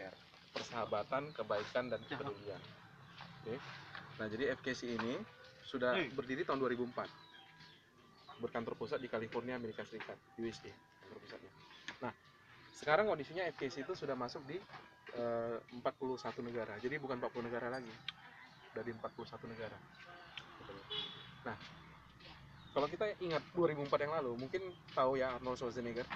care, persahabatan, kebaikan dan kepedulian. Oke. Nah, jadi FKC ini sudah berdiri tahun 2004. Berkantor pusat di California, Amerika Serikat, USA, kantor pusatnya. Nah, sekarang kondisinya FKC itu sudah masuk di 41 negara. Jadi bukan 40 negara lagi. Sudah di 41 negara. Nah, kalau kita ingat 2004 yang lalu, mungkin tahu ya Arnold Schwarzenegger,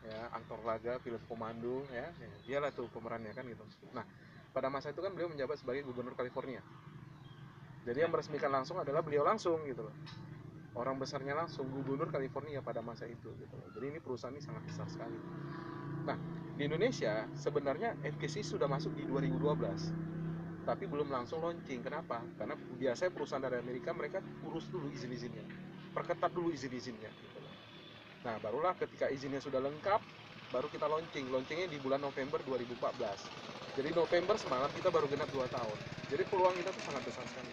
ya, aktor laga, film komando, ya, dialah tuh pemerannya kan gitu. Nah, pada masa itu kan beliau menjabat sebagai gubernur California. Jadi yang meresmikan langsung adalah beliau langsung gitu loh. Orang besarnya langsung gubernur California pada masa itu gitu loh. Jadi ini perusahaan ini sangat besar sekali. Nah, di Indonesia sebenarnya FKC sudah masuk di 2012. Tapi belum langsung launching. Kenapa? Karena biasanya perusahaan dari Amerika mereka urus dulu izin-izinnya, perketat dulu izin-izinnya gitu loh. Nah, barulah ketika izinnya sudah lengkap, baru kita launching. Launchingnya di bulan November 2014. Jadi November semalam kita baru genap 2 tahun. Jadi peluang kita tuh sangat besar sekali.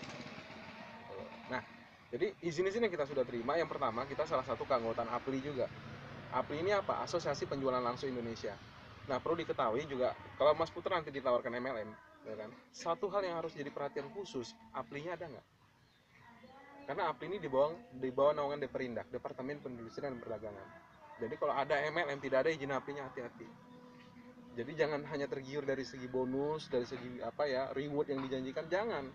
Nah, jadi izin-izin yang kita sudah terima, yang pertama kita salah satu keanggotaan APLI juga. APLI ini apa? Asosiasi Penjualan Langsung Indonesia. Nah, perlu diketahui juga kalau Mas Putra nanti ditawarkan MLM, ya kan? Satu hal yang harus jadi perhatian khusus, APLI-nya ada nggak? Karena APLI ini di bawah naungan Deperindak, Departemen Perindustrian dan Perdagangan. Jadi kalau ada MLM tidak ada izin APLI-nya, hati-hati. Jadi jangan hanya tergiur dari segi bonus, dari segi apa ya, reward yang dijanjikan, jangan.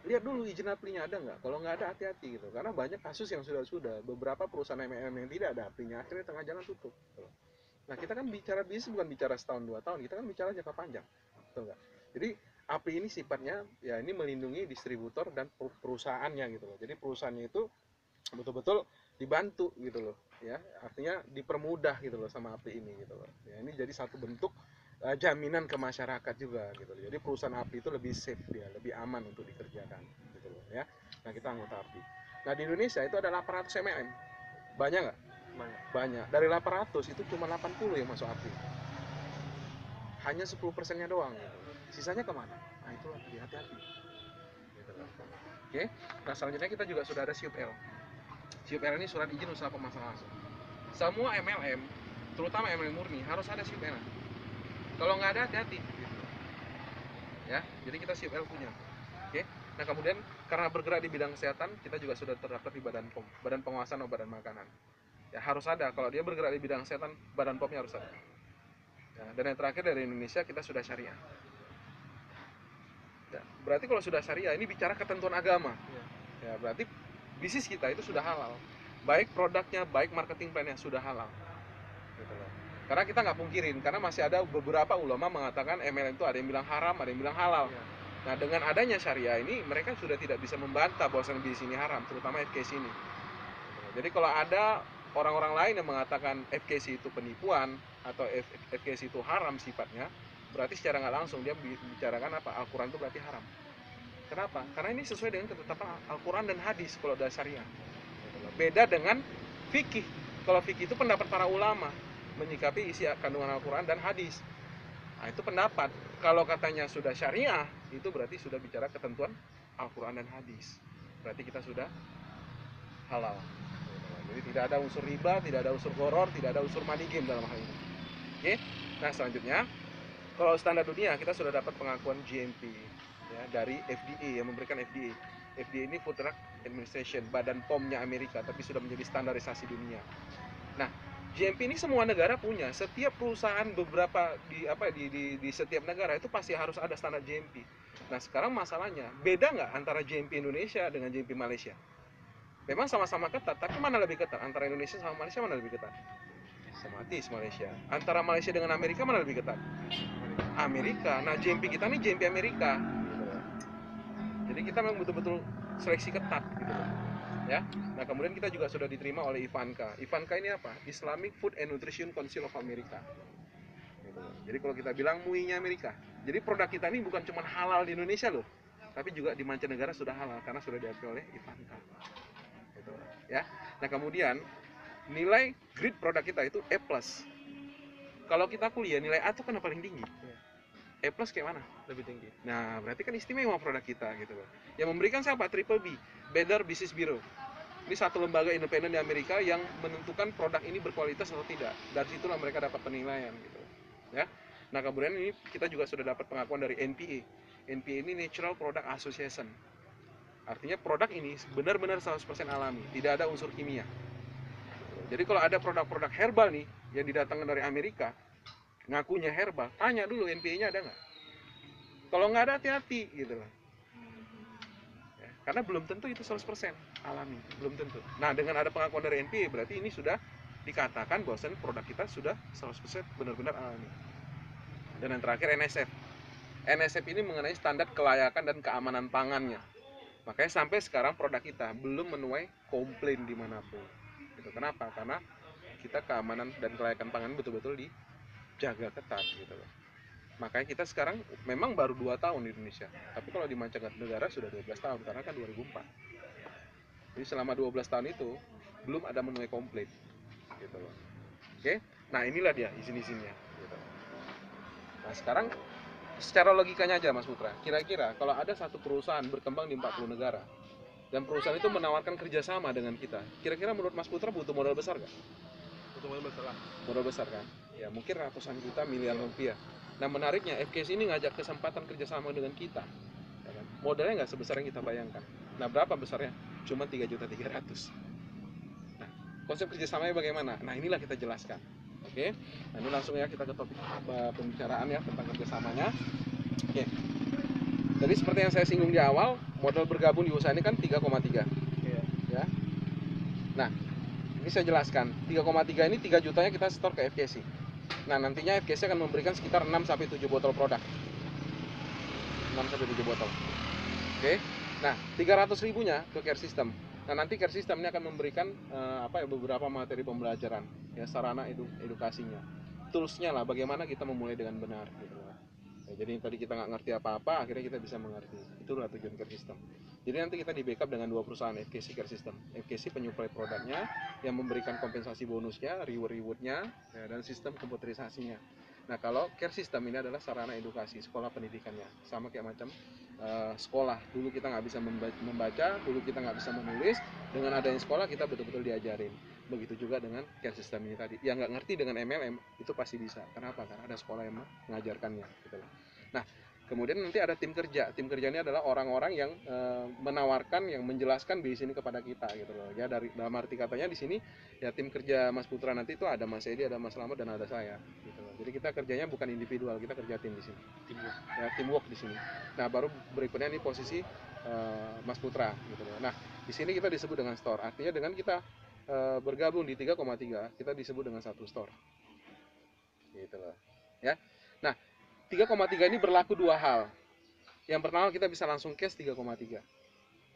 Lihat dulu izin APLI-nya ada nggak. Kalau nggak ada, hati-hati gitu. Karena banyak kasus yang sudah beberapa perusahaan MLM yang tidak ada APLI-nya akhirnya tengah jalan tutup. Nah, kita kan bicara bisnis bukan bicara setahun 2 tahun, kita kan bicara jangka panjang, betul nggak? Jadi APLI ini sifatnya ya ini melindungi distributor dan perusahaannya gitu loh. Jadi perusahaannya itu betul-betul dibantu gitu loh, ya artinya dipermudah gitu loh sama APLI ini gitu loh. Ya ini jadi satu bentuk jaminan ke masyarakat juga gitu loh. Jadi perusahaan APLI itu lebih safe dia, lebih aman untuk dikerjakan gitu loh ya. Nah kita anggota APLI. Nah di Indonesia itu ada 800 MLM, banyak nggak? Banyak. Dari 800 itu cuma 80 yang masuk APLI. Hanya 10%-nya doang gitu. Sisanya kemana? Nah itulah, hati-hati gitu. Oke. Nah selanjutnya kita juga sudah ada SIUP-L. SIUP-L ini surat izin usaha pemasaran langsung. Semua MLM, terutama MLM murni, harus ada SIUP-L. Kalau nggak ada, hati-hati gitu. Ya, jadi kita SIUP-L punya. Oke. Nah kemudian karena bergerak di bidang kesehatan, kita juga sudah terdaftar di Badan POM, Badan Pengawasan Obat dan Makanan. Ya harus ada, kalau dia bergerak di bidang kesehatan, Badan POM-nya harus ada. Ya, dan yang terakhir dari Indonesia kita sudah syariah. Ya, berarti kalau sudah syariah ini bicara ketentuan agama. Ya, berarti bisnis kita itu sudah halal. Baik produknya, baik marketing plan-nya sudah halal. Gitu loh. Karena kita nggak pungkirin, karena masih ada beberapa ulama mengatakan MLM itu ada yang bilang haram, ada yang bilang halal. Nah, dengan adanya syariah ini mereka sudah tidak bisa membantah bahwa bisnis ini haram, terutama FKC ini. Jadi kalau ada orang-orang lain yang mengatakan FKC itu penipuan atau FKC itu haram sifatnya, berarti secara nggak langsung dia bicarakan apa? Al-Quran itu berarti haram. Kenapa? Karena ini sesuai dengan ketetapan Al-Quran dan hadis kalau ada syariah. Beda dengan fikih. Kalau fikih itu pendapat para ulama menyikapi isi kandungan Al-Quran dan hadis. Nah itu pendapat. Kalau katanya sudah syariah, itu berarti sudah bicara ketentuan Al-Quran dan hadis. Berarti kita sudah halal. Jadi tidak ada unsur riba, tidak ada unsur goror, tidak ada unsur money game dalam hal ini. Oke. Nah selanjutnya, kalau standar dunia kita sudah dapat pengakuan GMP ya, dari FDA yang memberikan FDA. FDA ini Food Drug Administration, badan POM-nya Amerika, tapi sudah menjadi standarisasi dunia. Nah, GMP ini semua negara punya. Setiap perusahaan beberapa di setiap negara itu pasti harus ada standar GMP. Nah, sekarang masalahnya beda nggak antara GMP Indonesia dengan GMP Malaysia? Memang sama-sama ketat, tapi mana lebih ketat? Antara Indonesia sama Malaysia mana lebih ketat? Otomatis Malaysia. Antara Malaysia dengan Amerika mana lebih ketat? Amerika. Nah, GMP kita nih GMP Amerika. Jadi kita memang betul-betul seleksi ketat gitu loh. Ya. Nah, kemudian kita juga sudah diterima oleh IFANCA. IFANCA ini apa? Islamic Food and Nutrition Council of America. Gitu. Jadi kalau kita bilang MUI-nya Amerika. Jadi produk kita ini bukan cuma halal di Indonesia loh, tapi juga di mancanegara sudah halal karena sudah diakui oleh IFANCA. Gitu. Ya. Nah, kemudian nilai grade produk kita itu A+. Kalau kita kuliah nilai A itu kan yang paling tinggi. A+ kayak mana? Lebih tinggi. Nah, berarti kan istimewa produk kita gitu loh. Yang memberikan siapa? Triple B, Better Business Bureau. Ini satu lembaga independen di Amerika yang menentukan produk ini berkualitas atau tidak. Dari situlah mereka dapat penilaian gitu. Ya. Nah kemudian ini kita juga sudah dapat pengakuan dari NPA. NPA ini Natural Product Association. Artinya produk ini benar-benar 100% alami, tidak ada unsur kimia. Jadi kalau ada produk-produk herbal nih yang didatangkan dari Amerika, ngakunya herbal, tanya dulu NPA-nya ada nggak. Kalau nggak ada, hati-hati gitu loh. Ya, karena belum tentu itu 100% alami, belum tentu. Nah dengan ada pengakuan dari NPA berarti ini sudah dikatakan bahwa produk kita sudah 100% benar-benar alami. Dan yang terakhir NSF. NSF ini mengenai standar kelayakan dan keamanan pangannya. Makanya sampai sekarang produk kita belum menuai komplain dimanapun. Gitu. Kenapa? Karena kita keamanan dan kelayakan pangan betul-betul dijaga ketat gitu loh. Makanya kita sekarang memang baru 2 tahun di Indonesia, tapi kalau di mancanegara sudah 12 tahun karena kan 2004. Jadi selama 12 tahun itu belum ada menuai komplain gitu loh. Oke? Nah, inilah dia izin-izinnya gitu. Nah, sekarang secara logikanya aja Mas Putra, kira-kira kalau ada satu perusahaan berkembang di 40 negara dan perusahaan itu menawarkan kerjasama dengan kita, kira-kira menurut Mas Putra butuh modal besar nggak? Butuh modal besar lah. Modal besar kan? Ya mungkin ratusan juta, miliar rupiah. Nah menariknya FKC ini ngajak kesempatan kerjasama dengan kita, ya kan? Modalnya nggak sebesar yang kita bayangkan. Nah berapa besarnya? Cuma 3.300.000. Nah konsep kerjasamanya bagaimana? Nah inilah kita jelaskan. Oke, nah ini langsung ya kita ke topik pembicaraan ya tentang kerjasamanya. Oke, jadi seperti yang saya singgung di awal, modal bergabung di usaha ini kan 3,3. Ya. Nah, ini saya jelaskan. 3,3 ini 3 jutanya kita store ke FKC. Nah, nantinya FKC akan memberikan sekitar 6 sampai 7 botol produk. 6 sampai 7 botol. Oke. Nah, 300 ribunya ke care system. Nah, nanti care system ini akan memberikan beberapa materi pembelajaran, ya sarana edukasinya. Toolsnya lah bagaimana kita memulai dengan benar gitu. Ya, jadi tadi kita nggak ngerti apa-apa, akhirnya kita bisa mengerti. Itulah tujuan care system. Jadi nanti kita di backup dengan 2 perusahaan, FKC Care System. FKC penyuplai produknya yang memberikan kompensasi bonusnya, rewardnya, ya, dan sistem komputerisasinya. Nah kalau care system ini adalah sarana edukasi, sekolah pendidikannya. Sama kayak macam sekolah. Dulu kita nggak bisa membaca, dulu kita nggak bisa menulis. Dengan adanya sekolah kita betul-betul diajarin. Begitu juga dengan care system ini tadi. Yang nggak ngerti dengan MLM itu pasti bisa. Kenapa? Karena ada sekolah yang mengajarkannya. Gitu. Nah kemudian nanti ada tim kerja. Tim kerja ini adalah orang-orang yang menawarkan, yang menjelaskan bisnis ini kepada kita gitu loh. Ya dari dalam arti katanya di sini ya tim kerja Mas Putra nanti itu ada Mas Edi, ada Mas Slamet dan ada saya gitu loh. Jadi kita kerjanya bukan individual, kita kerja tim di sini. Teamwork. Ya, teamwork di sini. Nah, baru berikutnya ini posisi Mas Putra gitu loh. Nah, di sini kita disebut dengan store. Artinya dengan kita bergabung di 3,3, kita disebut dengan satu store. Gitu loh. Ya. Nah, 3,3 ini berlaku dua hal. Yang pertama kita bisa langsung cash 3,3.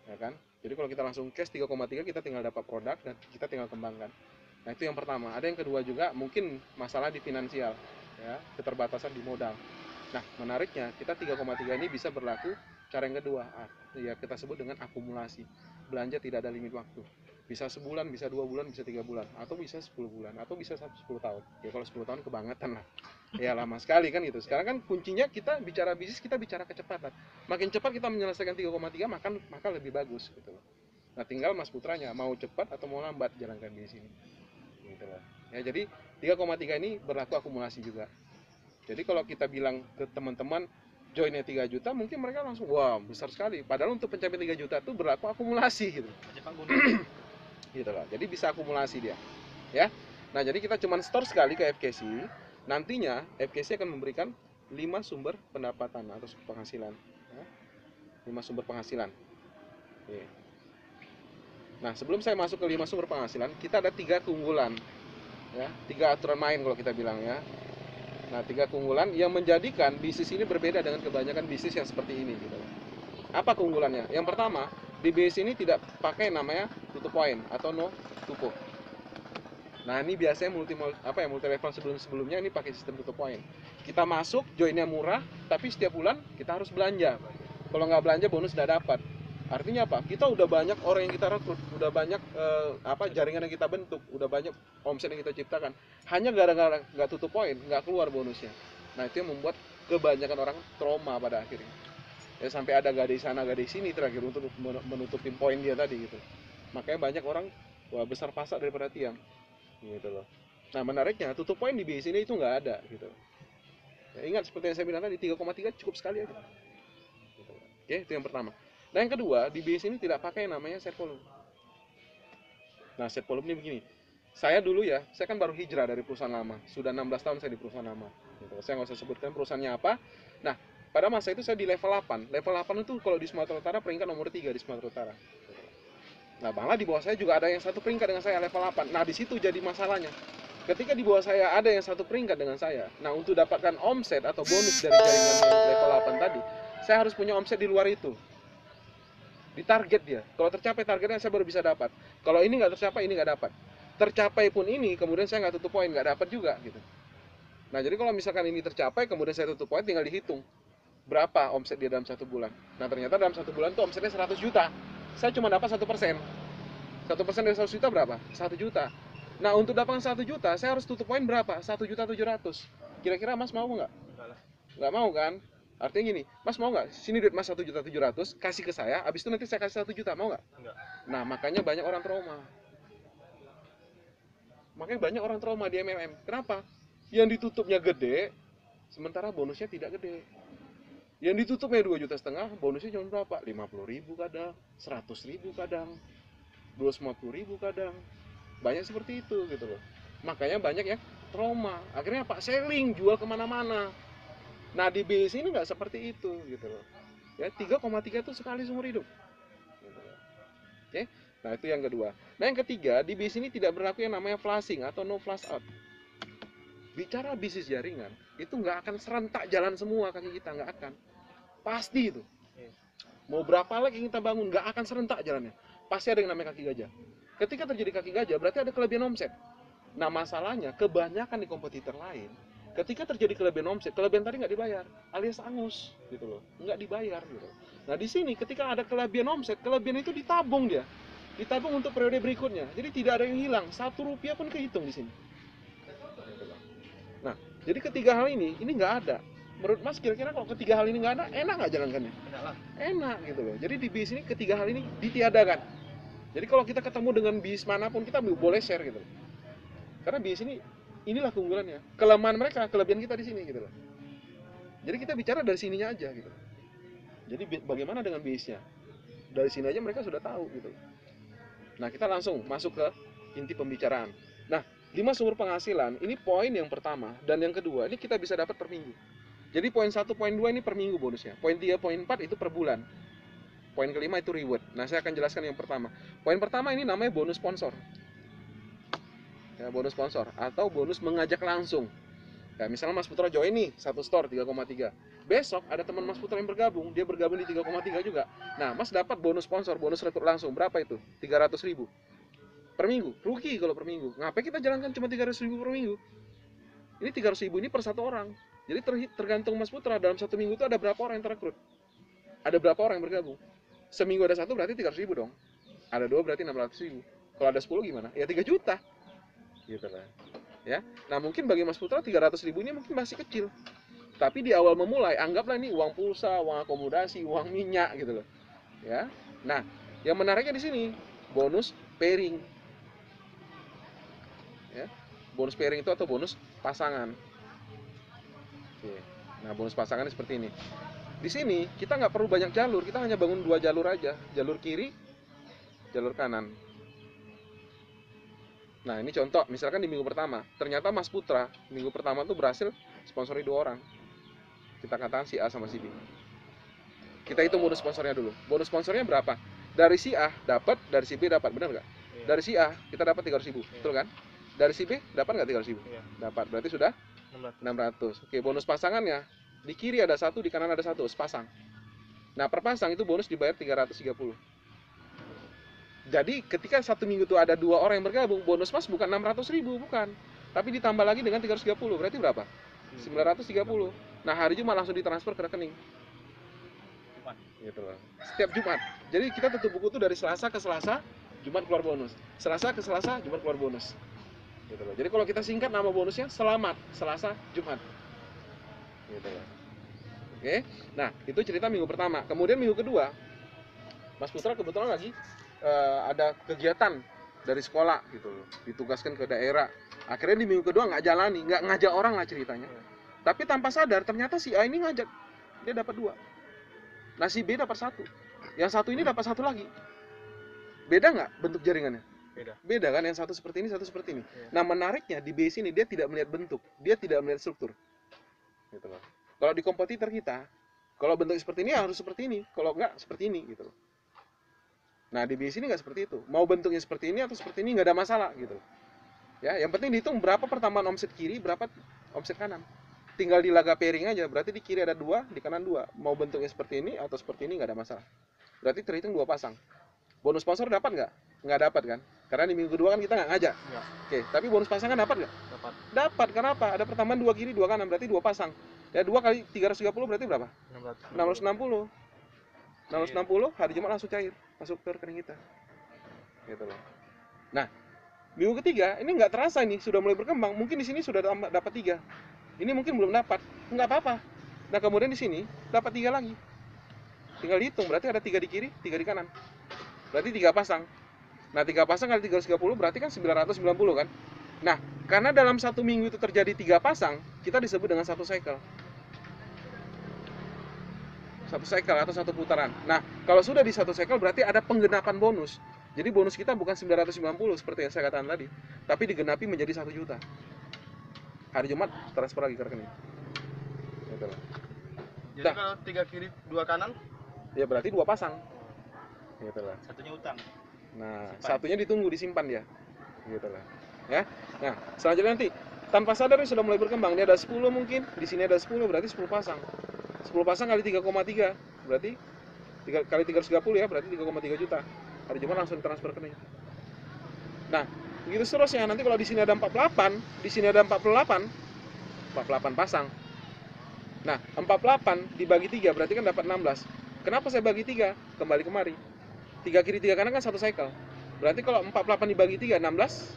Ya kan? Jadi kalau kita langsung cash 3,3 kita tinggal dapat produk dan kita tinggal kembangkan. Nah, itu yang pertama. Ada yang kedua juga mungkin masalah di finansial, ya, keterbatasan di modal. Nah, menariknya kita 3,3 ini bisa berlaku cara yang kedua. Ya kita sebut dengan akumulasi. Belanja tidak ada limit waktu. Bisa sebulan, bisa 2 bulan, bisa 3 bulan, atau bisa 10 bulan, atau bisa 10 tahun. Ya kalau 10 tahun kebangetan lah. Ya lama sekali kan gitu. Sekarang kan kuncinya kita bicara bisnis, kita bicara kecepatan. Makin cepat kita menyelesaikan 3,3 maka lebih bagus gitu loh. Nah, tinggal Mas Putranya mau cepat atau mau lambat jalankan bisnis ini. Gitu loh. Ya jadi 3,3 ini berlaku akumulasi juga. Jadi kalau kita bilang ke teman-teman joinnya 3 juta, mungkin mereka langsung wah besar sekali. Padahal untuk pencapaian 3 juta itu berlaku akumulasi gitu. Gitu loh. Jadi bisa akumulasi dia. Ya. Nah, jadi kita cuma store sekali ke FKC. Nantinya FKC akan memberikan 5 sumber pendapatan atau penghasilan. Ya. 5 sumber penghasilan. Oke. Nah, sebelum saya masuk ke 5 sumber penghasilan, kita ada 3 keunggulan. Ya, 3 aturan main kalau kita bilang ya. Nah, 3 keunggulan yang menjadikan bisnis ini berbeda dengan kebanyakan bisnis yang seperti ini gitu. Apa keunggulannya? Yang pertama, di bisnis ini tidak pakai namanya tutup point atau no tupo. Nah, ini biasanya multi level sebelumnya ini pakai sistem tutup point. Kita masuk, joinnya murah, tapi setiap bulan kita harus belanja. Kalau nggak belanja bonus nggak dapat. Artinya apa? Kita udah banyak orang yang kita rekrut, udah banyak jaringan yang kita bentuk, udah banyak omset yang kita ciptakan. Hanya gara-gara nggak tutup poin, nggak keluar bonusnya. Nah, itu yang membuat kebanyakan orang trauma pada akhirnya. Ya sampai ada gadis sana gadis sini terakhir untuk menutupin poin dia tadi gitu. Makanya banyak orang wah besar pasak daripada tiang. Gitu loh. Nah, menariknya tutup poin di bisnis ini itu nggak ada gitu. Ya, ingat seperti yang saya bilang tadi, 3,3 cukup sekali aja. Oke, itu yang pertama. Nah yang kedua, di BIS ini tidak pakai yang namanya set volume. Nah set volume ini begini, saya dulu ya, saya kan baru hijrah dari perusahaan lama, sudah 16 tahun saya di perusahaan lama gitu. Saya nggak usah sebutkan perusahaannya apa. Nah pada masa itu saya di level 8. Level 8 itu kalau di Sumatera Utara peringkat nomor 3 di Sumatera Utara. Nah malah di bawah saya juga ada yang satu peringkat dengan saya, level 8. Nah di situ jadi masalahnya, ketika di bawah saya ada yang satu peringkat dengan saya, nah untuk dapatkan omset atau bonus dari jaringan yang level 8 tadi, saya harus punya omset di luar itu, di target dia. Kalau tercapai targetnya saya baru bisa dapat. Kalau ini nggak tercapai, ini nggak dapat. Tercapai pun ini, kemudian saya nggak tutup poin, nggak dapat juga gitu. Nah jadi kalau misalkan ini tercapai, kemudian saya tutup poin, tinggal dihitung berapa omset dia dalam 1 bulan. Nah ternyata dalam 1 bulan itu omsetnya 100 juta. Saya cuma dapat 1%. 1% dari 100 juta berapa? 1 juta. Nah untuk dapatkan 1 juta, saya harus tutup poin berapa? 1.700.000. Kira-kira Mas mau nggak? Nggak mau kan? Artinya gini, Mas mau nggak? Sini duit Mas 1.700.000, kasih ke saya, habis itu nanti saya kasih 1 juta, mau nggak? Enggak. Nah makanya banyak orang trauma. Makanya banyak orang trauma di MLM. Kenapa? Yang ditutupnya gede, sementara bonusnya tidak gede. Yang ditutupnya 2,5 juta, bonusnya cuma berapa? 50.000 kadang, 100.000 kadang, 250.000 kadang. Banyak seperti itu gitu loh. Makanya banyak yang trauma. Akhirnya Pak selling, jual kemana-mana. Nah di BIS ini nggak seperti itu gitu loh. Ya 3,3 itu sekali seumur hidup. Gitu loh. Oke. Nah itu yang kedua. Nah yang ketiga, di BIS ini tidak berlaku yang namanya flashing atau no flash out. Bicara bisnis jaringan, itu nggak akan serentak jalan semua kaki kita, nggak akan. Pasti itu. Mau berapa lagi yang kita bangun, nggak akan serentak jalannya. Pasti ada yang namanya kaki gajah. Ketika terjadi kaki gajah, berarti ada kelebihan omset. Nah masalahnya, kebanyakan di kompetitor lain, ketika terjadi kelebihan omset, kelebihan tadi nggak dibayar, alias angus, gitu loh, nggak dibayar, gitu. Nah di sini, ketika ada kelebihan omset, kelebihan itu ditabung dia, ditabung untuk periode berikutnya. Jadi tidak ada yang hilang, 1 rupiah pun kehitung di sini. Nah, jadi ketiga hal ini nggak ada. Menurut Mas kira-kira kalau ketiga hal ini nggak ada, enak nggak jalankannya? Enak lah. Enak gitu loh. Jadi di bis ini ketiga hal ini ditiadakan. Jadi kalau kita ketemu dengan bis manapun, kita boleh share gitu loh. Karena bis ini, inilah keunggulannya. Kelemahan mereka, kelebihan kita di sini gitu loh. Jadi kita bicara dari sininya aja gitu. Jadi bagaimana dengan bisnya? Dari sini aja mereka sudah tahu gitu. Nah kita langsung masuk ke inti pembicaraan. Nah 5 sumber penghasilan, ini poin yang pertama. Dan yang kedua, ini kita bisa dapat per minggu. Jadi poin 1, poin 2 ini per minggu bonusnya. Poin 3, poin 4 itu per bulan. Poin kelima itu reward. Nah saya akan jelaskan yang pertama. Poin pertama ini namanya bonus sponsor. Ya, bonus sponsor atau bonus mengajak langsung. Ya, misalnya Mas Putra join nih, satu store 3,3. Besok ada teman Mas Putra yang bergabung, dia bergabung di 3,3 juga. Nah, Mas dapat bonus sponsor, bonus rekrut langsung. Berapa itu? 300.000 per minggu. Rugi kalau per minggu. Ngapain kita jalankan cuma 300.000 per minggu? Ini 300.000 ini per satu orang. Jadi tergantung Mas Putra dalam 1 minggu itu ada berapa orang yang terekrut. Ada berapa orang yang bergabung. Seminggu ada 1 berarti 300.000 dong. Ada 2 berarti 600.000. Kalau ada 10 gimana? Ya 3 juta. Gitu lah. Ya. Nah mungkin bagi Mas Putra 300.000 ini mungkin masih kecil. Tapi di awal memulai anggaplah ini uang pulsa, uang akomodasi, uang minyak gitu loh. Ya. Nah, yang menariknya di sini bonus pairing. Ya. Bonus pairing itu atau bonus pasangan. Oke. Nah, bonus pasangan seperti ini. Di sini kita nggak perlu banyak jalur, kita hanya bangun 2 jalur aja, jalur kiri, jalur kanan. Nah ini contoh, misalkan di minggu pertama, ternyata Mas Putra minggu pertama tuh berhasil sponsori 2 orang. Kita katakan si A sama si B. Kita hitung bonus sponsornya dulu. Bonus sponsornya berapa? Dari si A dapat, dari si B dapat, benar nggak? Iya. Dari si A kita dapat 300.000, betul kan? Dari si B dapat nggak 300.000? Iya. Dapat, berarti sudah 600. Oke, bonus pasangannya di kiri ada 1, di kanan ada 1, sepasang. Nah per pasang itu bonus dibayar 330. Jadi ketika 1 minggu itu ada 2 orang yang bergabung, bonus Mas bukan 600.000, bukan. Tapi ditambah lagi dengan 330, berarti berapa? 930. Nah hari Jumat langsung ditransfer ke rekening. Jumat. Gitu loh. Setiap Jumat. Jadi kita tutup buku itu dari Selasa ke Selasa, Jumat keluar bonus. Selasa ke Selasa, Jumat keluar bonus. Gitu loh. Jadi kalau kita singkat nama bonusnya Selamat Selasa Jumat. Gitu loh. Oke. Nah itu cerita minggu pertama. Kemudian minggu kedua, Mas Putra kebetulan lagi ada kegiatan dari sekolah gitu loh, ditugaskan ke daerah. Akhirnya di minggu kedua nggak jalani, nggak ngajak orang lah ceritanya. Tapi tanpa sadar ternyata si A ini ngajak, dia dapat 2. Nah si B dapat 1. Yang satu ini dapat 1 lagi. Beda nggak bentuk jaringannya? Beda kan, yang satu seperti ini, satu seperti ini. Nah menariknya di B sini dia tidak melihat bentuk, dia tidak melihat struktur. Gitu loh. Kalau di kompetitor kita, kalau bentuk seperti ini harus seperti ini, kalau nggak seperti ini gitu loh. Nah di B sini nggak seperti itu. Mau bentuknya seperti ini atau seperti ini nggak ada masalah gitu loh. Ya, yang penting dihitung berapa pertambahan omset kiri, berapa omset kanan. Tinggal di laga pairing aja, berarti di kiri ada 2, di kanan 2. Mau bentuknya seperti ini atau seperti ini nggak ada masalah. Berarti terhitung 2 pasang. Bonus sponsor dapat nggak? Nggak dapat kan? Karena di minggu kedua kan kita nggak ngajak. Ya. Oke, tapi bonus pasangan dapat nggak? Dapat. Dapat, kenapa? Ada pertambahan 2 kiri, 2 kanan, berarti 2 pasang. Ya 2 kali 330 berarti berapa? 660. 660 hari Jumat langsung cair, masuk ke rekening kita. Gitu loh. Nah, minggu ketiga ini nggak terasa ini sudah mulai berkembang. Mungkin di sini sudah dapat 3. Ini mungkin belum dapat. Nggak apa-apa. Nah, kemudian di sini dapat 3 lagi. Tinggal dihitung, berarti ada 3 di kiri, 3 di kanan. Berarti 3 pasang. Nah, 3 pasang kali 330 berarti kan 990 kan? Nah, karena dalam 1 minggu itu terjadi 3 pasang, kita disebut dengan 1 cycle. 1 cycle atau 1 putaran. Nah, kalau sudah di 1 cycle berarti ada penggenapan bonus. Jadi bonus kita bukan 990 seperti yang saya katakan tadi, tapi digenapi menjadi 1 juta. Hari Jumat transfer lagi ke rekening. Gitu loh. Jadi kalau 3 kiri 2 kanan, ya berarti 2 pasang. Gitu loh. Satunya utang. Nah, satunya ditunggu disimpan dia. Gitu loh. Ya. Nah, selanjutnya nanti tanpa sadar ini sudah mulai berkembang. Ini ada 10 mungkin, di sini ada 10 berarti 10 pasang. 10 pasang kali 3,3 berarti 3 kali 330 ya, berarti 3,3 juta. Hari Jumat langsung transfer ke rekening. Nah, begitu seterusnya. Nanti kalau di sini ada 48, di sini ada 48 pasang. Nah, 48 dibagi 3 berarti kan dapat 16. Kenapa saya bagi 3? Kembali kemari. 3 kiri 3 kanan kan 1 cycle. Berarti kalau 48 dibagi 3 16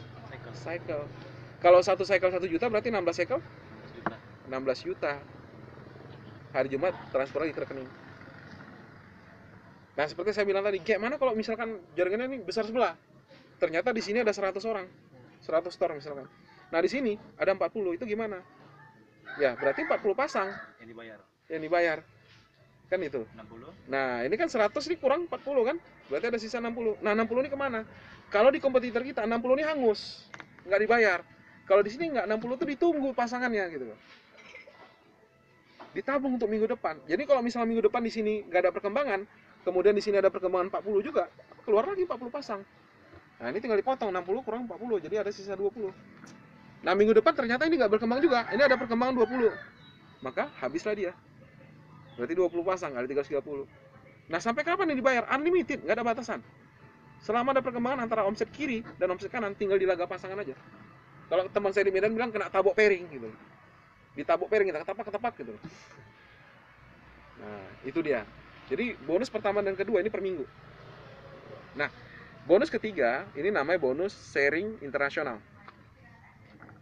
cycle. Kalau 1 cycle 1 juta berarti 16 cycle 16 juta. Hari Jumat transfer lagi ke rekening. Nah, seperti saya bilang tadi, kayak mana kalau misalkan jaringannya ini besar sebelah. Ternyata di sini ada 100 orang. 100 store misalkan. Nah, di sini ada 40, itu gimana? Ya, berarti 40 pasang yang dibayar. Kan itu. 60. Nah, ini kan 100 ini kurang 40 kan? Berarti ada sisa 60. Nah, 60 ini kemana? Kalau di kompetitor kita 60 ini hangus, nggak dibayar. Kalau di sini nggak, 60 itu ditunggu pasangannya gitu loh. Ditabung untuk minggu depan. Jadi kalau misalnya minggu depan di sini nggak ada perkembangan, kemudian di sini ada perkembangan 40 juga, keluar lagi 40 pasang. Nah, ini tinggal dipotong 60 kurang 40, jadi ada sisa 20. Nah, minggu depan ternyata ini nggak berkembang juga. Ini ada perkembangan 20. Maka habislah dia. Berarti 20 pasang kali 330. Nah, sampai kapan ini dibayar? Unlimited, nggak ada batasan. Selama ada perkembangan antara omset kiri dan omset kanan, tinggal di laga pasangan aja. Kalau teman saya di Medan bilang kena tabok pairing gitu. Ditabok pairing kita ketepak gitu. Nah, itu dia. Jadi bonus pertama dan kedua ini per minggu. Nah, bonus ketiga ini namanya bonus sharing internasional.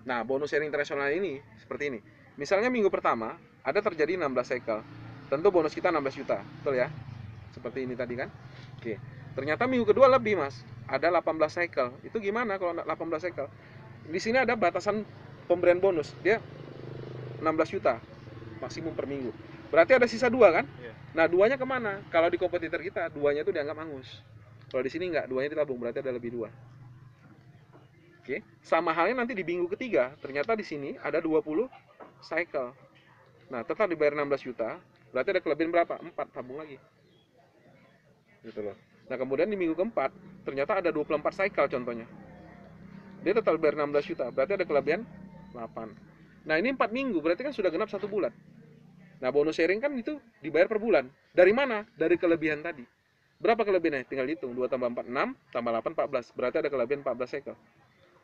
Nah, bonus sharing internasional ini seperti ini. Misalnya minggu pertama ada terjadi 16 cycle. Tentu bonus kita 16 juta, betul ya? Seperti ini tadi kan? Oke. Ternyata minggu kedua lebih, Mas. Ada 18 cycle. Itu gimana kalau 18 cycle? Di sini ada batasan pemberian bonus. Dia 16 juta maksimum per minggu. Berarti ada sisa 2 kan? Iya. Nah, 2-nya kemana? Kalau di kompetitor kita 2-nya itu dianggap hangus. Kalau di sini enggak, 2-nya ditabung, berarti ada lebih 2. Oke. Sama halnya nanti di minggu ketiga, ternyata di sini ada 20 cycle. Nah, tetap dibayar 16 juta, berarti ada kelebihan berapa? 4, tabung lagi. Gitu loh. Nah, kemudian di minggu keempat, ternyata ada 24 cycle contohnya. Dia total bayar 16 juta, berarti ada kelebihan 8. Nah, ini 4 minggu, berarti kan sudah genap 1 bulan. Nah, bonus sharing kan itu dibayar per bulan. Dari mana? Dari kelebihan tadi. Berapa kelebihannya? Tinggal hitung. 2 tambah 4, 6, tambah 8, 14. Berarti ada kelebihan 14 cycle.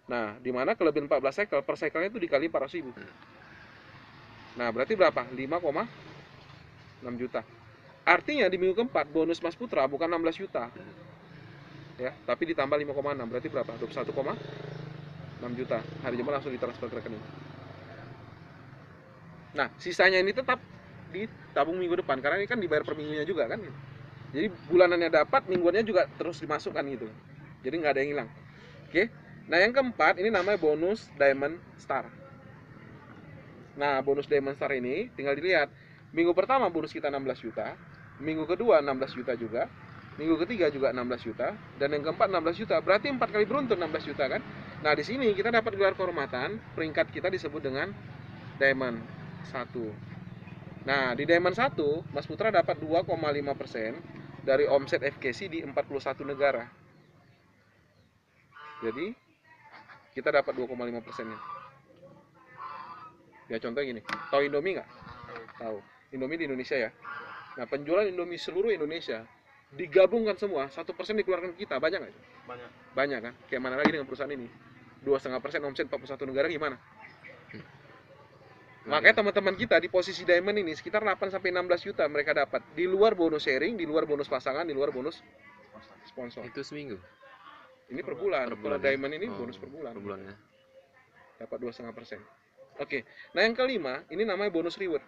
Nah, di mana kelebihan 14 cycle, per cycle-nya itu dikali 400.000. Nah, berarti berapa? 5,6 juta. Artinya di minggu keempat, bonus Mas Putra bukan 16 juta. Ya, tapi ditambah 5,6. Berarti berapa? 21,6 juta. Hari Jumat langsung ditransfer ke rekening. Nah, sisanya ini tetap ditabung minggu depan karena ini kan dibayar per minggunya juga kan. Jadi bulanannya dapat, mingguannya juga terus dimasukkan gitu. Jadi nggak ada yang hilang. Oke. Nah, yang keempat ini namanya bonus Diamond Star. Nah, bonus Diamond Star ini tinggal dilihat. Minggu pertama bonus kita 16 juta, minggu kedua 16 juta juga, minggu ketiga juga 16 juta, dan yang keempat 16 juta. Berarti 4 kali beruntun 16 juta kan? Nah, di sini kita dapat gelar kehormatan, peringkat kita disebut dengan Diamond 1. Nah, di Diamond 1, Mas Putra dapat 2,5% dari omset FKC di 41 negara. Jadi, kita dapat 2,5%-nya. Ya, contohnya gini, tahu Indomie nggak? Tahu. Indomie di Indonesia ya. Nah, penjualan Indomie seluruh Indonesia digabungkan semua, 1% dikeluarkan kita, banyak nggak? Banyak. Banyak kan? Kayak mana lagi dengan perusahaan ini? 2,5% omset 41 negara gimana? Makanya teman-teman kita di posisi Diamond ini sekitar 8-16 juta mereka dapat. Di luar bonus sharing, di luar bonus pasangan, di luar bonus sponsor. Itu seminggu? Ini per bulan. Kalau Diamond ini bonus per bulan. Per bulan ya. Dapat 2,5%. Oke. Nah, yang kelima, ini namanya bonus reward.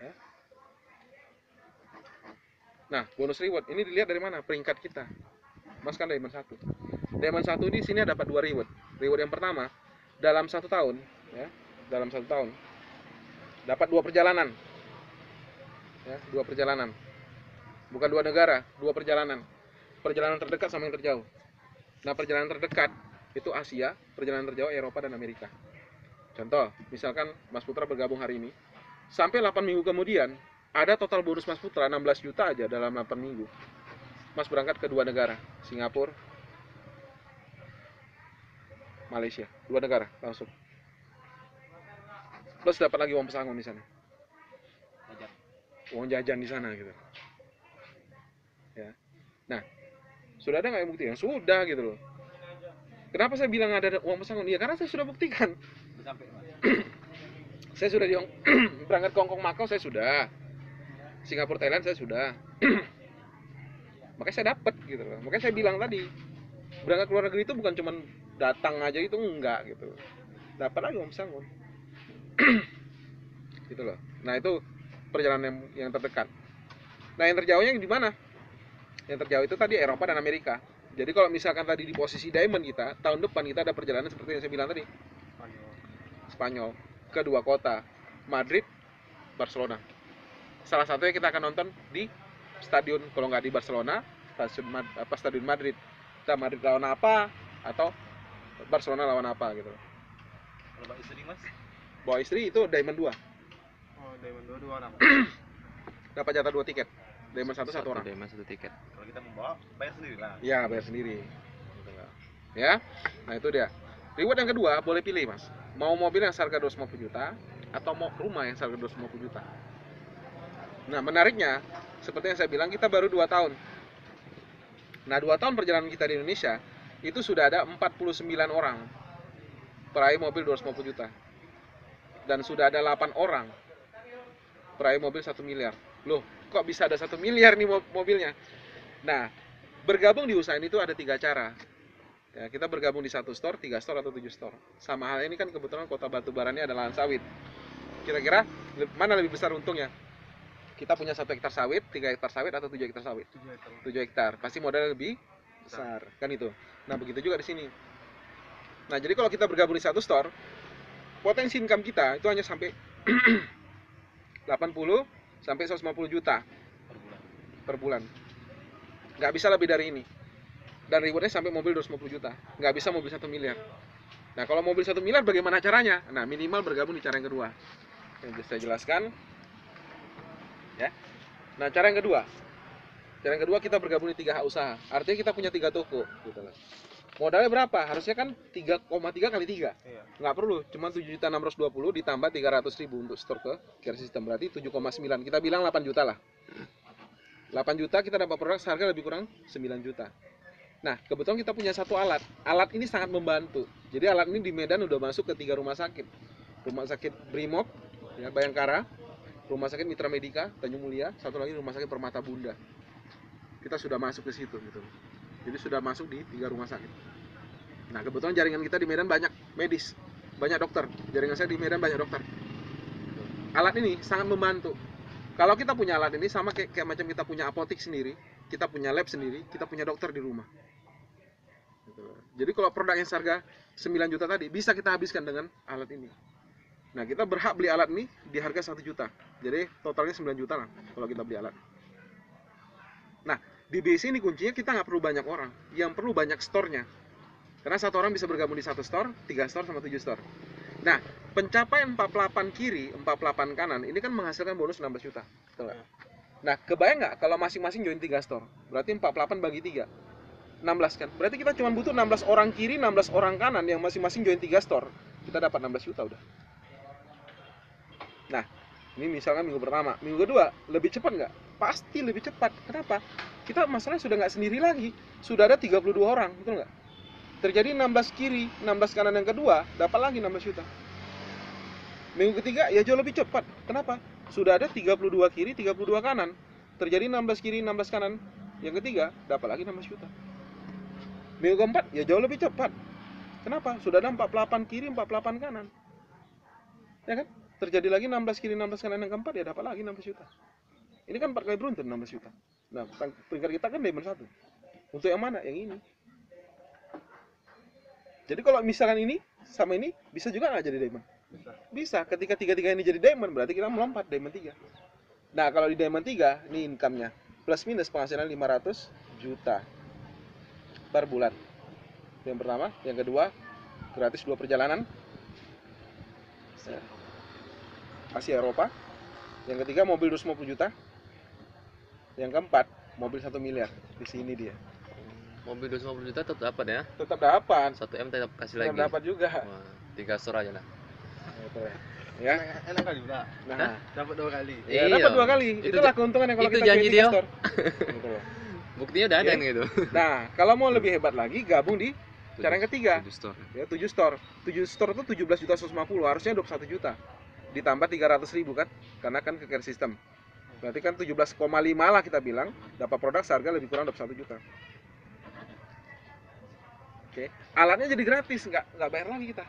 Ya. Nah, bonus reward ini dilihat dari mana? Peringkat kita. Mas kan Diamond 1. Diamond 1 di sini dapat 2 reward. Reward yang pertama, dalam 1 tahun, ya, dalam 1 tahun dapat 2 perjalanan. Ya, 2 perjalanan. Bukan 2 negara, 2 perjalanan. Perjalanan terdekat sama yang terjauh. Nah, perjalanan terdekat itu Asia, perjalanan terjauh Eropa dan Amerika. Contoh, misalkan Mas Putra bergabung hari ini, sampai 8 minggu kemudian, ada total bonus Mas Putra 16 juta aja dalam 8 minggu. Mas berangkat ke 2 negara, Singapura, Malaysia, 2 negara langsung. Plus dapat lagi uang pesangon di sana. Uang jajan di sana gitu. Ya. Nah, sudah ada nggak yang bukti? Sudah gitu loh. Kenapa saya bilang ada uang pesangon? Ya karena saya sudah buktikan. Saya sudah berangkat ke Hongkong Makau, saya sudah. Singapura Thailand saya sudah. Makanya saya dapat gitu loh. Makanya saya bilang tadi, berangkat ke luar negeri itu bukan cuma datang aja, itu enggak gitu. Dapat lagi uang pesangon. Gitu loh. Nah, itu perjalanan yang terdekat. Nah, yang terjauhnya di mana? Yang terjauh itu tadi Eropa dan Amerika. Jadi kalau misalkan tadi di posisi Diamond kita, tahun depan kita ada perjalanan seperti yang saya bilang tadi. Spanyol ke 2 kota, Madrid, Barcelona. Salah satunya kita akan nonton di stadion, kalau nggak di Barcelona, stadion Madrid. Kita Madrid lawan apa atau Barcelona lawan apa gitu. Kalau bawa istri Mas? Bawa istri itu Diamond 2. Oh, Diamond 2 orang. Dapat jatah 2 tiket. Diamond 1 satu orang. Diamond 1 tiket. Kalau kita mau bawa, bayar sendiri lah. Iya, bayar sendiri. Ya, nah itu dia. Reward yang kedua, boleh pilih Mas. Mau mobil yang seharga 250 juta atau mau rumah yang seharga 250 juta. Nah, menariknya, seperti yang saya bilang, kita baru 2 tahun. Nah, 2 tahun perjalanan kita di Indonesia, itu sudah ada 49 orang peraih mobil 250 juta. Dan sudah ada 8 orang peraih mobil 1 miliar. Loh, kok bisa ada 1 miliar nih mobilnya? Nah, bergabung di usaha ini itu ada 3 cara. Ya, kita bergabung di 1 store, 3 store, atau 7 store. Sama hal ini kan kebetulan Kota Batubara ini ada lahan sawit. Kira-kira mana lebih besar untungnya? Kita punya 1 hektar sawit, 3 hektar sawit, atau 7 hektar sawit? 7 hektar. Pasti modalnya lebih besar, kan itu. Nah, begitu juga di sini. Nah, jadi kalau kita bergabung di 1 store, potensi income kita itu hanya sampai 80 sampai 150 juta per bulan. Nggak bisa lebih dari ini. Dan rewardnya sampai mobil 250 juta. Nggak bisa mobil 1 miliar. Nah, kalau mobil 1 miliar bagaimana caranya? Nah, minimal bergabung di cara yang kedua. Yang saya jelaskan. Ya. Nah, cara yang kedua. Cara yang kedua kita bergabung di 3 usaha. Artinya kita punya 3 toko. Gitu lah. Modalnya berapa? Harusnya kan 3,3 kali 3. Iya. Nggak perlu. Cuma 7.620 ditambah 300.000 untuk store ke care system. Berarti 7,9. Kita bilang 8 juta lah. 8 juta kita dapat produk seharga lebih kurang 9 juta. Nah, kebetulan kita punya 1 alat. Alat ini sangat membantu. Jadi alat ini di Medan udah masuk ke 3 rumah sakit. Rumah sakit Brimob, ya, Bayangkara, Rumah sakit Mitra Medika, Tanjung Mulia, satu lagi Rumah sakit Permata Bunda. Kita sudah masuk ke situ gitu. Jadi sudah masuk di 3 rumah sakit. Nah, kebetulan jaringan kita di Medan banyak medis, banyak dokter. Jaringan saya di Medan banyak dokter. Alat ini sangat membantu. Kalau kita punya alat ini sama kayak macam kita punya apotek sendiri, kita punya lab sendiri, kita punya dokter di rumah. Jadi kalau produk yang seharga 9 juta tadi bisa kita habiskan dengan alat ini. Nah, kita berhak beli alat ini di harga 1 juta. Jadi totalnya 9 juta lah kalau kita beli alat. Nah, di BC ini kuncinya kita nggak perlu banyak orang, yang perlu banyak store-nya. Karena satu orang bisa bergabung di 1 store, 3 store, sama 7 store. Nah, pencapaian 48 kiri, 48 kanan, ini kan menghasilkan bonus 16 juta. Betul nggak? Nah, kebayang nggak kalau masing-masing join 3 store? Berarti 48 bagi 3. 16 kan? Berarti kita cuma butuh 16 orang kiri, 16 orang kanan yang masing-masing join 3 store. Kita dapat 16 juta udah. Nah, ini misalkan minggu pertama. Minggu kedua, lebih cepat nggak? Pasti lebih cepat. Kenapa? Kita masalahnya sudah nggak sendiri lagi. Sudah ada 32 orang, betul nggak? Terjadi 16 kiri, 16 kanan yang kedua, dapat lagi 16 juta. Minggu ketiga, ya jauh lebih cepat. Kenapa? Sudah ada 32 kiri, 32 kanan. Terjadi 16 kiri, 16 kanan. Yang ketiga, dapat lagi 16 juta. Minggu keempat, ya jauh lebih cepat. Kenapa? Sudah ada 48 kiri, 48 kanan. Ya kan? Terjadi lagi 16 kiri, 16 kanan yang keempat, ya dapat lagi 16 juta. Ini kan 4 kali beruntun 16 juta. Nah, peringkat kita kan diamond 1. Untuk yang mana? Yang ini. Jadi kalau misalkan ini sama ini, bisa juga nggak jadi diamond? Bisa. Ketika tiga-tiga ini jadi diamond, berarti kita melompat diamond 3. Nah, kalau di diamond 3, ini income-nya. Plus minus penghasilan 500 juta per bulan. Yang pertama. Yang kedua, gratis 2 perjalanan. Asia Eropa. Yang ketiga, mobil 250 juta. Yang keempat, mobil 1 miliar. Di sini dia. Mobil 250 juta tetap dapat ya? Tetap dapat. 1M tetap kasih Tetap lagi. dapat juga. Wah, 3 store aja lah. Ya. Enak kali juga. Nah, Dapat 2 kali. ya, Iya. dapat 2 kali. Itulah keuntungan yang kalau itu kita janji join dia. 3 store. Gitu loh. Buktinya udah ada Oke. yang gitu. Nah, kalau mau lebih hebat lagi, gabung di cara yang ketiga. 7 store. Ya, 7 store. 7 store itu 17 juta 150, harusnya 21 juta. Ditambah 300.000 kan? Karena kan ke care system. Berarti kan 17,5 lah kita bilang, dapat produk seharga lebih kurang 21 juta. Oke. Alatnya jadi gratis, nggak bayar lagi kita.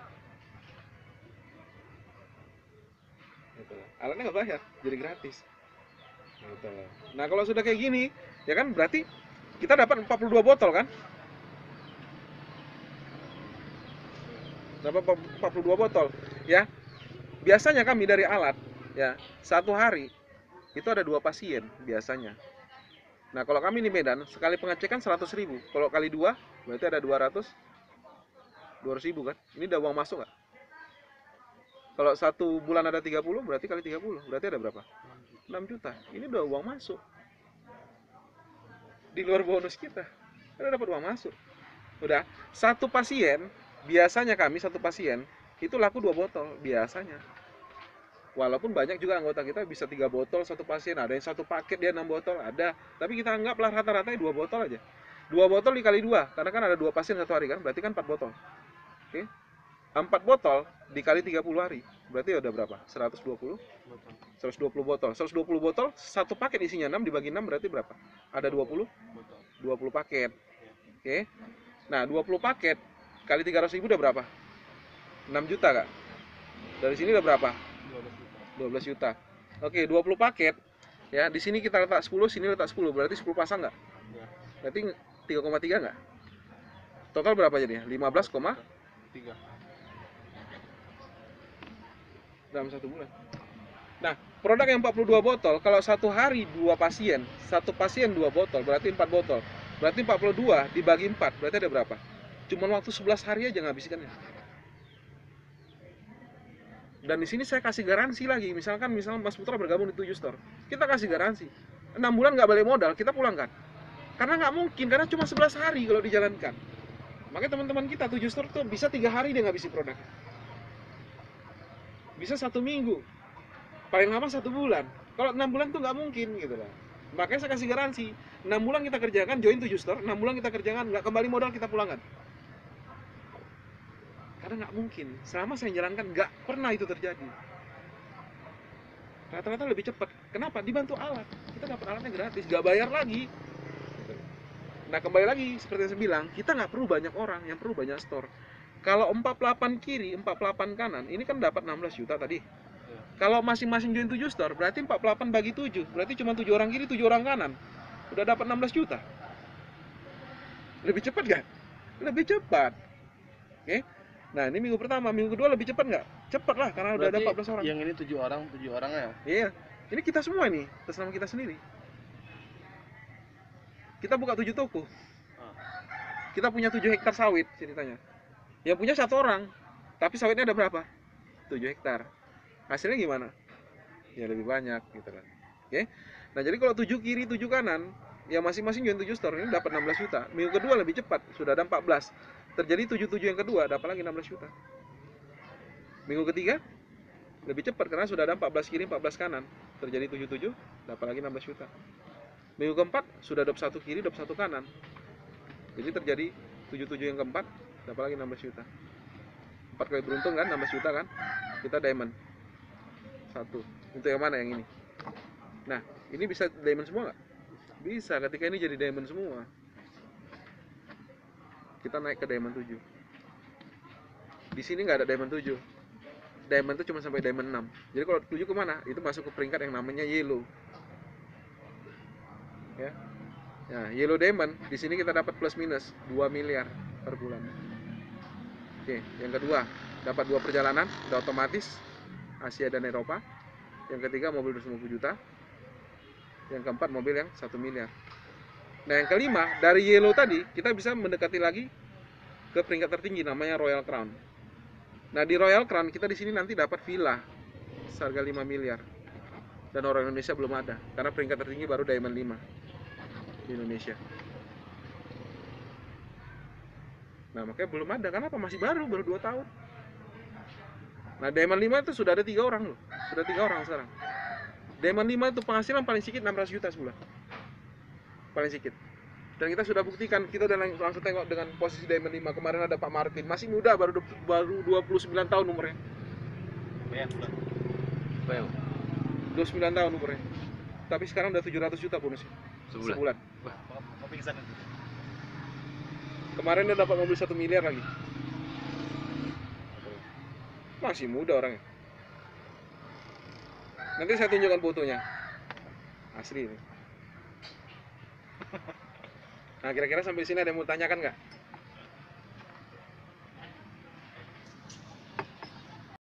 Gitu. Alatnya nggak bayar, jadi gratis. Gitu. Nah, kalau sudah kayak gini, ya kan berarti kita dapat 42 botol kan? Dapat 42 botol, ya. Biasanya kami dari alat, ya, 1 hari itu ada 2 pasien biasanya. Nah, kalau kami di Medan sekali pengecekan 100.000. Kalau kali 2 berarti ada 200.000 kan? Ini udah uang masuk nggak? Kalau 1 bulan ada 30, berarti kali 30, berarti ada berapa? 6 juta. Ini udah uang masuk. Di luar bonus kita. Ada dapat uang masuk. Udah, 1 pasien, biasanya kami 1 pasien itu laku 2 botol biasanya. Walaupun banyak juga anggota kita bisa 3 botol 1 pasien, ada yang 1 paket dia 6 botol, ada. Tapi kita anggaplah rata-ratanya 2 botol aja. 2 botol dikali 2, karena kan ada 2 pasien 1 hari kan, berarti kan 4 botol. Oke. 4 botol dikali 30 hari, berarti udah berapa? 120 botol. 120 botol, 1 paket isinya 6 dibagi 6 berarti berapa? Ada 20 paket. Oke. Nah, 20 paket kali 300.000 udah berapa? 6 juta kak? Dari sini udah berapa? 12 juta. Oke, 20 paket. Ya, di sini kita letak 10, sini letak 10. Berarti 10 pasang nggak? Berarti 3,3 nggak? Total berapa jadinya? 15,3 dalam 1 bulan. Nah, produk yang 42 botol, kalau 1 hari 2 pasien, 1 pasien 2 botol, berarti 4 botol. Berarti 42 dibagi 4, berarti ada berapa? Cuman waktu 11 hari aja ngabiskannya. Dan di sini saya kasih garansi lagi. Misalkan Mas Putra bergabung di 7 store, kita kasih garansi 6 bulan nggak balik modal, kita pulangkan. Karena nggak mungkin, karena cuma 11 hari kalau dijalankan. Makanya teman-teman kita 7 store tuh bisa 3 hari dia ngabisi produk. Bisa 1 minggu, paling lama 1 bulan. Kalau 6 bulan tuh nggak mungkin gitu lah. Makanya saya kasih garansi 6 bulan kita kerjakan, join 7 store, 6 bulan kita kerjakan, nggak kembali modal, kita pulangkan. Karena nggak mungkin, selama saya jalankan nggak pernah itu terjadi. Rata-rata lebih cepat. Kenapa? Dibantu alat. Kita dapat alatnya gratis, nggak bayar lagi. Nah, kembali lagi seperti yang saya bilang, kita nggak perlu banyak orang, yang perlu banyak store. Kalau 48 kiri, 48 kanan, ini kan dapat 16 juta tadi. Kalau masing-masing join 7 store, berarti 48 bagi 7, berarti cuma 7 orang kiri, 7 orang kanan. Udah dapat 16 juta. Lebih cepat kan? Lebih cepat. Oke. Nah ini minggu pertama, minggu kedua lebih cepat nggak? Cepat lah, karena udah ada 14 orang. Yang ini 7 orang ya. Iya, ini kita semua nih, atas nama kita sendiri. Kita buka 7 toko. Kita punya 7 hektar sawit ceritanya. Yang punya 1 orang, tapi sawitnya ada berapa? 7 hektar. Hasilnya gimana? Ya lebih banyak gitu kan. Oke. Nah jadi kalau 7 kiri 7 kanan, ya masing-masing jual 7 store, ini dapat 16 juta. Minggu kedua lebih cepat, sudah ada 14. Terjadi 7 yang kedua, dapat lagi 16 juta. Minggu ketiga lebih cepat karena sudah ada 14 kiri 14 kanan. Terjadi 7 dapat lagi 16 juta. Minggu keempat sudah 21 kiri 21 kanan. Jadi terjadi 7 yang keempat, dapat lagi 16 juta. 4 kali beruntung kan, 16 juta kan. Kita diamond 1. Untuk yang mana yang ini? Nah, ini bisa diamond semua nggak? Bisa, ketika ini jadi diamond semua. Kita naik ke diamond 7. Di sini nggak ada diamond 7. Diamond itu cuma sampai diamond 6. Jadi kalau 7 kemana? Itu masuk ke peringkat yang namanya yellow. Ya. Nah, yellow diamond di sini kita dapat plus minus 2 miliar per bulan. Oke, yang kedua, dapat 2 perjalanan, udah otomatis Asia dan Eropa. Yang ketiga mobil 250 juta. Yang keempat mobil yang 1 miliar. Nah, yang kelima, dari yellow tadi kita bisa mendekati lagi ke peringkat tertinggi namanya Royal Crown. Nah, di Royal Crown kita di sini nanti dapat villa seharga 5 miliar. Dan orang Indonesia belum ada karena peringkat tertinggi baru Diamond 5 di Indonesia. Nah, makanya belum ada. Kenapa? Masih baru 2 tahun. Nah, Diamond 5 itu sudah ada 3 orang loh. Sudah 3 orang sekarang. Diamond 5 itu penghasilan paling sedikit 600 juta sebulan. Paling sedikit. Dan kita sudah buktikan, kita udah langsung tengok dengan posisi Diamond 5. Kemarin ada Pak Martin, masih muda, baru 29 tahun umurnya. Bayang. 29 tahun umurnya. Tapi sekarang udah 700 juta bonusnya. Sebulan. Mau pingsan itu. Kemarin dia dapat mobil 1 miliar lagi. Masih muda orangnya. Nanti saya tunjukkan fotonya. Asli ini. Nah, kira-kira sampai sini ada yang mau tanyakan nggak?